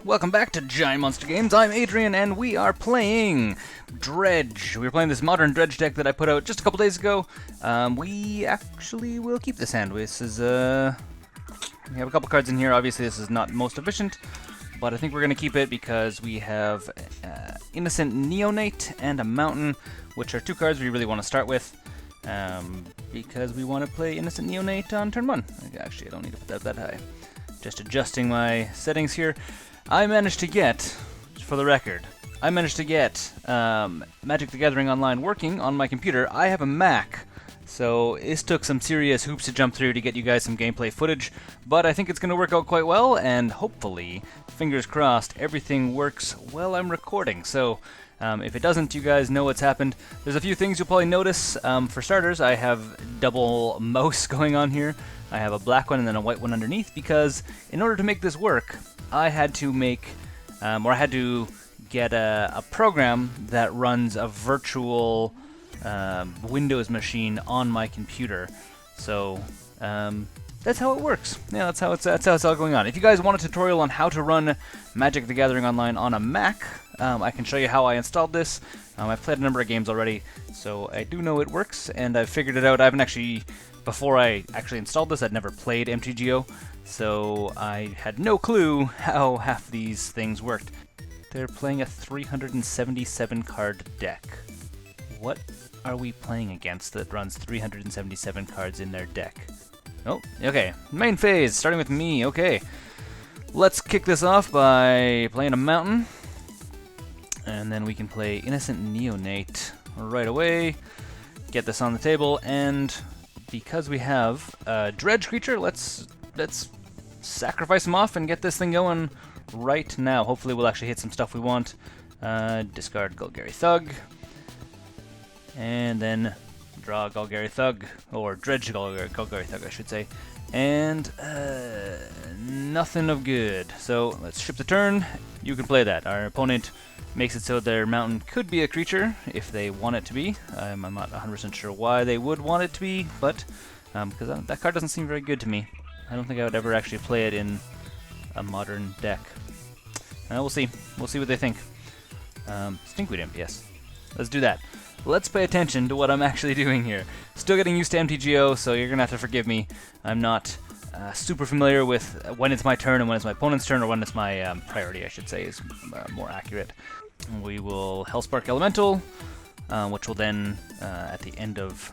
Welcome back to Giant Monster Games. I'm Adrian, and we are playing Dredge. We're playing this modern Dredge deck that I put out just a couple days ago. We actually will keep this hand. This is, we have a couple cards in here. Obviously, this is not most efficient, but I think we're going to keep it because we have Innocent Neonate and a Mountain, which are two cards we really want to start with. Because we want to play Innocent Neonate on turn 1. Actually, I don't need to put that high. Just adjusting my settings here. I managed to get, for the record, Magic the Gathering Online working on my computer. I have a Mac, so this took some serious hoops to jump through to get you guys some gameplay footage, but I think it's going to work out quite well, and hopefully, fingers crossed, everything works while I'm recording. So, if it doesn't, you guys know what's happened. There's a few things you'll probably notice. For starters, I have double mouse going on here. I have a black one and then a white one underneath because in order to make this work, I had to make, or I had to get a program that runs a virtual Windows machine on my computer. So that's how it works. Yeah, that's how it's all going on. If you guys want a tutorial on how to run Magic the Gathering Online on a Mac, I can show you how I installed this. I've played a number of games already, so I do know it works, and I've figured it out. I haven't actually, before I actually installed this, I'd never played MTGO, so I had no clue how half these things worked. They're playing a 377 card deck. What are we playing against that runs 377 cards in their deck? Oh, okay. Main phase, starting with me. Okay. Let's kick this off by playing a Mountain. And then we can play Innocent Neonate right away. Get this on the table, and because we have a Dredge creature, let's sacrifice him off and get this thing going right now. Hopefully we'll actually hit some stuff we want. Discard Golgari Thug. And then draw Golgari Thug, or Dredge Golgari Thug, I should say. And nothing of good. So let's ship the turn. You can play that. Our opponent makes it so their Mountain could be a creature if they want it to be. I'm not 100% sure why they would want it to be, but because that card doesn't seem very good to me. I don't think I would ever actually play it in a modern deck. We'll see. We'll see what they think. Stinkweed Imp, yes. Let's do that. Let's pay attention to what I'm actually doing here. Still getting used to MTGO, so you're going to have to forgive me. I'm not super familiar with when it's my turn and when it's my opponent's turn, or when it's my priority, I should say, is more accurate. We will Hellspark Elemental, which will then, at the end of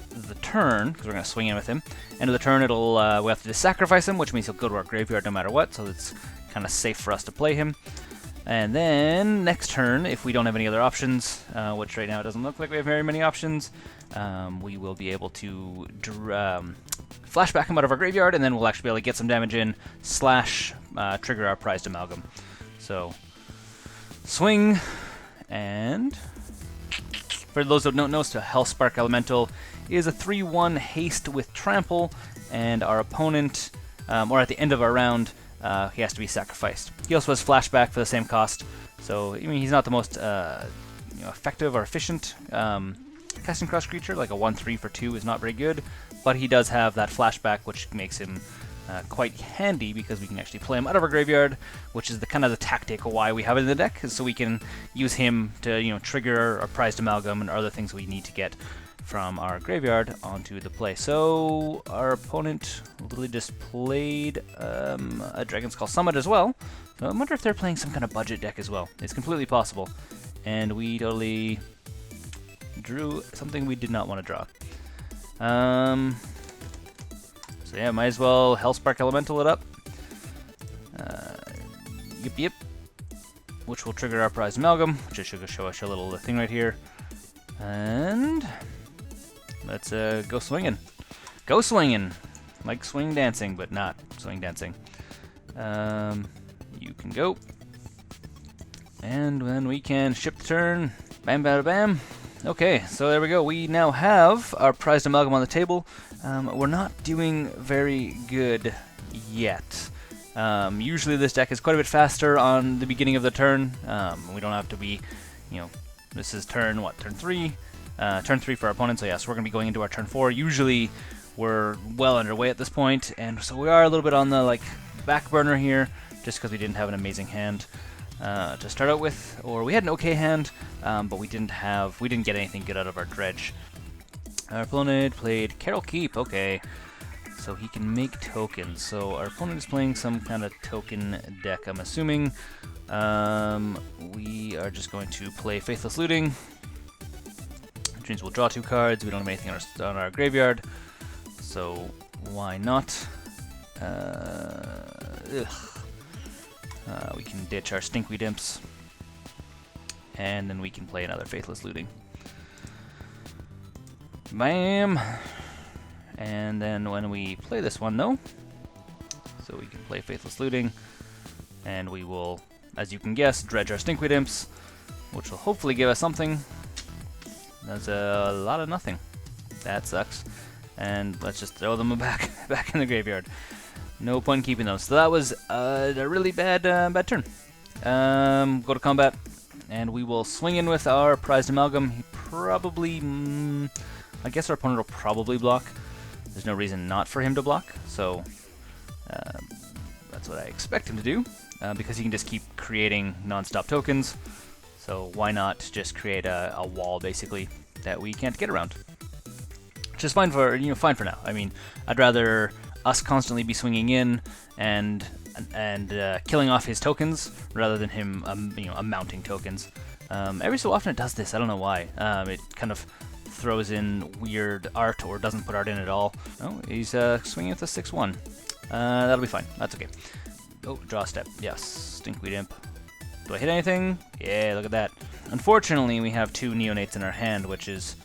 the turn, because we're going to swing in with him, end of the turn, it'll we have to just sacrifice him, which means he'll go to our graveyard no matter what, so it's kind of safe for us to play him. And then, next turn, if we don't have any other options, which right now it doesn't look like we have very many options, we will be able to flashback him out of our graveyard, and then we'll actually be able to get some damage in, / trigger our Prized Amalgam. So, swing, and for those that don't know, so Hellspark Elemental is a 3/1 haste with trample, and our opponent, or at the end of our round, he has to be sacrificed. He also has flashback for the same cost, so I mean he's not the most effective or efficient casting cross creature. Like a 1/3 for 2 is not very good, but he does have that flashback, which makes him quite handy because we can actually play him out of our graveyard, which is the kind of the tactic of why we have it in the deck, is so we can use him to trigger our Prized Amalgam and other things we need to get from our graveyard onto the play. So our opponent literally just played a Dragonskull Summit as well. So I wonder if they're playing some kind of budget deck as well. It's completely possible. And we totally drew something we did not want to draw. So yeah, might as well Hellspark Elemental it up. Yep. Which will trigger our Prized Amalgam, which I should show us a little thing right here. And let's go swinging. Go swinging! Like swing dancing, but not swing dancing. You can go. And then we can ship the turn. Bam, bam, bam. Okay, so there we go. We now have our Prized Amalgam on the table. We're not doing very good yet. Usually this deck is quite a bit faster on the beginning of the turn. We don't have to be, this is turn 3? Turn 3 for our opponent, so yes, we're going to be going into our turn 4. Usually we're well underway at this point, and so we are a little bit on the back burner here. just because we didn't have an amazing hand to start out with, or we had an okay hand, but we didn't get anything good out of our Dredge. Our opponent played Carol Keep, okay, so he can make tokens. So our opponent is playing some kind of token deck, I'm assuming. We are just going to play Faithless Looting, which means we'll draw 2 cards. We don't have anything on our graveyard, so why not? We can ditch our Stinkweed Imps, and then we can play another Faithless Looting. Bam! And then when we play this one, though, so we can play Faithless Looting, and we will, as you can guess, dredge our Stinkweed Imps, which will hopefully give us something. That's a lot of nothing. That sucks. And let's just throw them back in the graveyard. No point keeping those. So that was a really bad turn. Go to combat, and we will swing in with our Prized Amalgam. He probably, I guess our opponent will probably block. There's no reason not for him to block, so that's what I expect him to do, because he can just keep creating non-stop tokens. So why not just create a wall, basically, that we can't get around? Which is fine for now. I mean, I'd rather us constantly be swinging in and killing off his tokens rather than him mounting tokens. Every so often it does this. I don't know why. It kind of throws in weird art or doesn't put art in at all. Oh, he's swinging with a 6/1. That'll be fine. That's okay. Oh, draw step. Yes, Stinkweed Imp. Do I hit anything? Yeah, look at that. Unfortunately, we have 2 Neonates in our hand, which is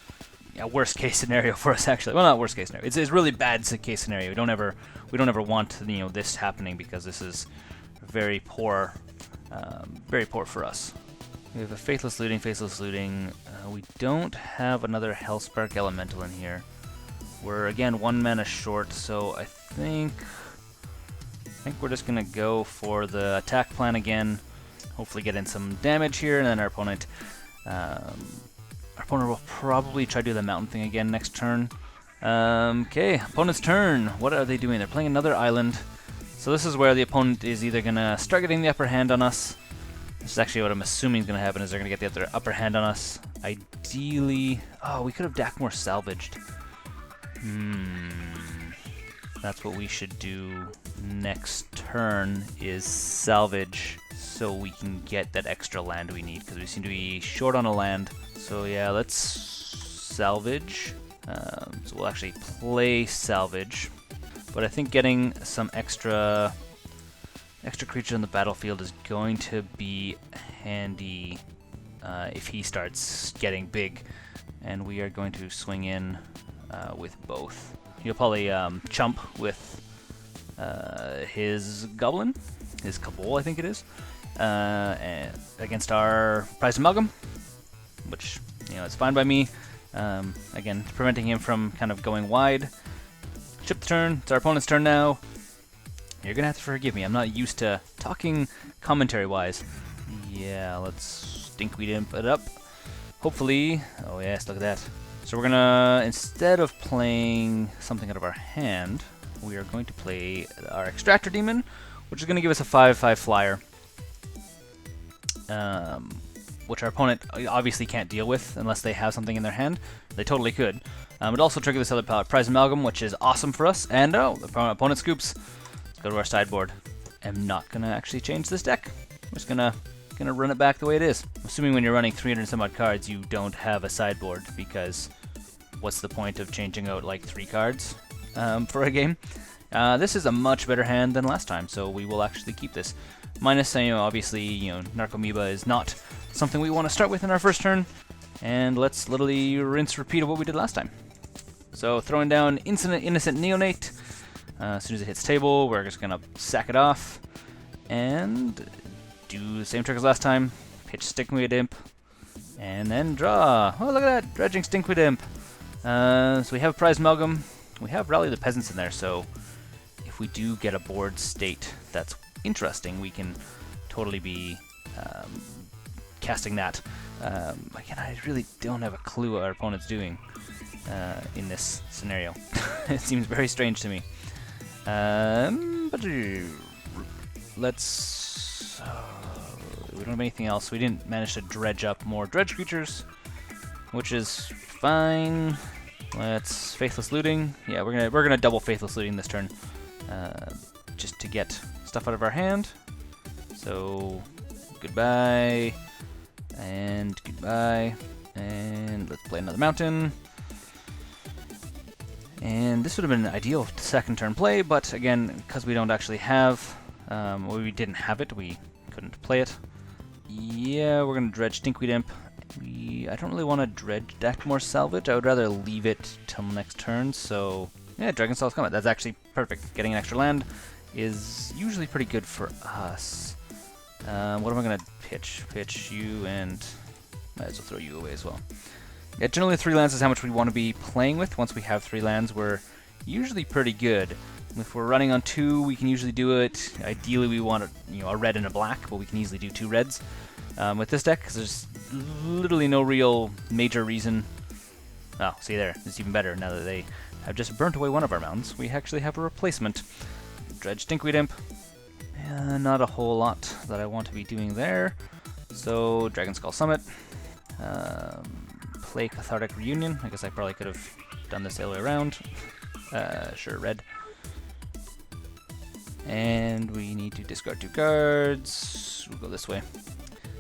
a worst case scenario for us, actually. Well, not worst case scenario. It's really bad case scenario. We don't ever want this happening, because this is very poor for us. We have a Faithless Looting. We don't have another Hellspark Elemental in here. We're again 1 mana short, so I think we're just gonna go for the attack plan again. Hopefully get in some damage here, and then our opponent will probably try to do the mountain thing again next turn. Okay, opponent's turn. What are they doing? They're playing another island. So this is where the opponent is either going to start getting the upper hand on us. This is actually what I'm assuming is going to happen, is they're going to get the upper hand on us. Ideally... Oh, we could have Dakmor Salvaged. That's what we should do next turn, is salvage, so we can get that extra land we need, because we seem to be short on a land. So yeah, let's salvage. So we'll actually play salvage, but I think getting some extra creatures on the battlefield is going to be handy if he starts getting big, and we are going to swing in with both. He'll probably chump with his Goblin, his Cabal, I think it is, against our Prized Amalgam, which, it's fine by me. Again, preventing him from kind of going wide. Chip the turn. It's our opponent's turn now. You're gonna have to forgive me. I'm not used to talking commentary-wise. Yeah, let's Stinkweed Imp it up. Hopefully... Oh yes, look at that. So we're gonna, instead of playing something out of our hand, we are going to play our Extractor Demon, which is gonna give us a 5/5 flyer. Which our opponent obviously can't deal with unless they have something in their hand. They totally could. It also trigger this other Prized Amalgam, which is awesome for us. And the opponent scoops. Let's go to our sideboard. I'm not gonna actually change this deck. I'm just gonna run it back the way it is. Assuming when you're running 300 and some odd cards, you don't have a sideboard, because what's the point of changing out like 3 cards for a game? This is a much better hand than last time, so we will actually keep this. Minus, obviously, Narcomoeba is not something we want to start with in our first turn, and let's literally rinse repeat of what we did last time. So throwing down Insolent Neonate. As soon as it hits table, we're just gonna sack it off and do the same trick as last time. Pitch Stinkweed Imp, and then draw. Oh, look at that, dredging Stinkweed Imp. So we have Prized Amalgam. We have Rally the Peasants in there, so if we do get a board state that's interesting, we can totally be casting that. Again, I really don't have a clue what our opponent's doing in this scenario. It seems very strange to me. But let's... we don't have anything else. We didn't manage to dredge up more dredge creatures, which is fine. Let's Faithless Looting. Yeah, we're gonna double Faithless Looting this turn, just to get stuff out of our hand. So goodbye and goodbye, and let's play another mountain. And this would have been an ideal second turn play, but again, because we don't actually have, well, we didn't have it, we couldn't play it. Yeah, we're gonna dredge Stinkweed Imp. I don't really want to dredge Dakmor Salvage. I would rather leave it till next turn. So yeah, Dragonskull Summit. That's actually perfect. Getting an extra land is usually pretty good for us. What am I gonna pitch? Pitch you, and might as well throw you away as well. Yeah, generally 3 lands is how much we want to be playing with. Once we have 3 lands, we're usually pretty good. If we're running on 2, we can usually do it. Ideally, we want a red and a black, but we can easily do 2 reds with this deck, because there's literally no real major reason. Oh, see there, it's even better now that they have just burnt away one of our mountains. We actually have a replacement. Dredge Stinkweed Imp. Not a whole lot that I want to be doing there. So Dragonskull Summit. Play Cathartic Reunion. I guess I probably could have done this the other way around. Sure, red. And we need to discard 2 cards. We'll go this way.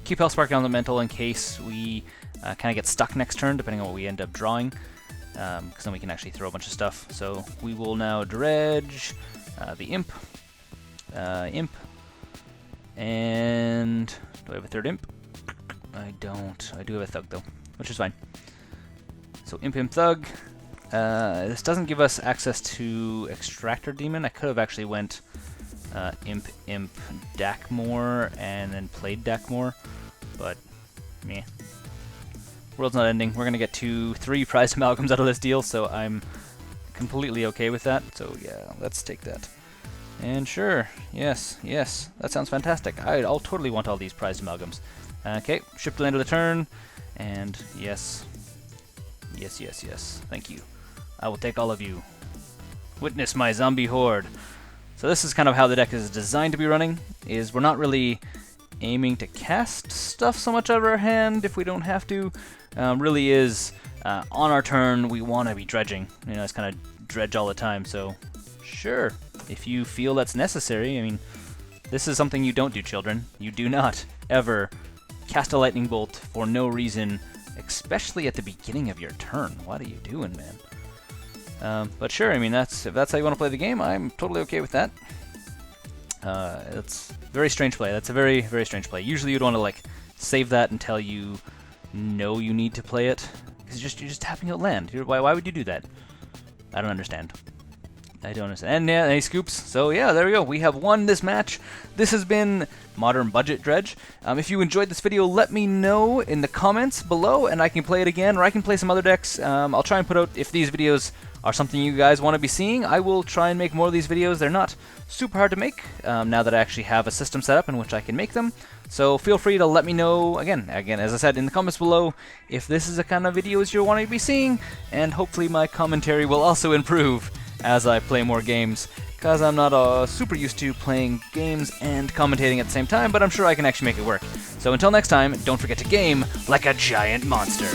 Keep Hellspark Elemental in case we kind of get stuck next turn, depending on what we end up drawing, because then we can actually throw a bunch of stuff. So we will now dredge the Imp, and do I have a 3rd Imp? I don't. I do have a Thug though, which is fine. So Imp, Thug. This doesn't give us access to Extractor Demon. I could have actually went Imp, Dakmor, and then played Dakmor, but meh. World's not ending. We're gonna get 3 Prized Amalgams out of this deal, so I'm completely okay with that. So yeah, let's take that. And sure, yes, that sounds fantastic. I'll totally want all these Prized Amalgams. Okay, ship to the end of the turn, and yes, thank you. I will take all of you. Witness my zombie horde. So this is kind of how the deck is designed to be running, is we're not really aiming to cast stuff so much out of our hand if we don't have to. Really is, on our turn, we want to be dredging. It's kind of dredge all the time, so sure, if you feel that's necessary. I mean, this is something you don't do, children. You do not ever cast a lightning bolt for no reason, especially at the beginning of your turn. What are you doing, man? But sure, I mean, if that's how you want to play the game, I'm totally okay with that. It's a very strange play. That's a very, very strange play. Usually you'd want to, like, save that until you know you need to play it, because you're just tapping out land. Why would you do that? I don't understand. I don't understand. And yeah, any scoops. So yeah, there we go. We have won this match. This has been Modern Budget Dredge. If you enjoyed this video, let me know in the comments below, and I can play it again, or I can play some other decks. I'll try and put out, if these videos are something you guys want to be seeing, I will try and make more of these videos. They're not super hard to make, now that I actually have a system set up in which I can make them. So feel free to let me know, again, as I said, in the comments below, if this is the kind of videos you're wanting to be seeing, and hopefully my commentary will also improve as I play more games, because I'm not super used to playing games and commentating at the same time, but I'm sure I can actually make it work. So until next time, don't forget to game like a giant monster.